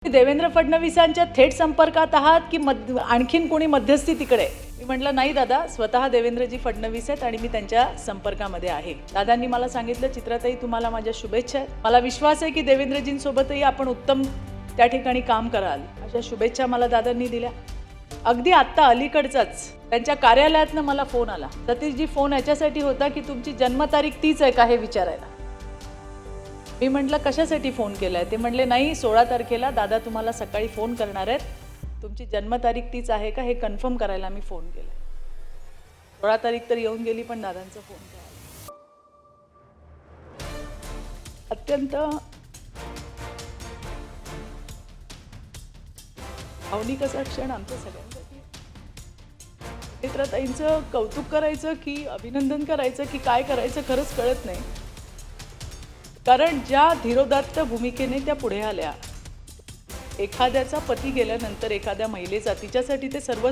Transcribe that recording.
देवेंद्र फडणवीसांच्या थेट संपर्कात आहात की आणखीन कोणी मध्यस्थी तिकडे? मी म्हटलं नाही दादा, स्वतः देवेंद्रजी फडणवीस आहेत आणि मी त्यांच्या संपर्कामध्ये आहे. दादांनी मला सांगितलं, चित्राताई तुम्हाला माझ्या शुभेच्छा आहेत. मला विश्वास आहे की देवेंद्रजींसोबतही आपण उत्तम त्या ठिकाणी काम कराल. अशा शुभेच्छा मला दादांनी दिल्या. अगदी आत्ता अलीकडचाच त्यांच्या कार्यालयातनं मला फोन आला. सतीशजी, फोन याच्यासाठी होता की तुमची जन्मतारीख तीच आहे का हे विचारायला. मी म्हटलं कशासाठी फोन केलाय? ते म्हणले नाही, 16 तारखेला दादा तुम्हाला सकाळी फोन करणार आहेत, तुमची जन्मतारीख तीच आहे का हे कन्फर्म करायला मी फोन केला. 16 तारीख तर येऊन गेली पण दादांचा फोन केला. अत्यंत भावनिक असा क्षण आमच्या सगळ्यांसाठी. चित्राताईंचं कौतुक करायचं की अभिनंदन करायचं की काय करायचं खरंच कळत नाही. कारण ज्या धीरोदात्त भूमिकेने त्या पुढे आल्या, एखाद्याचा पती गेल्यानंतर एखाद्या महिलेचा तिच्यासाठी ते सर्वस्व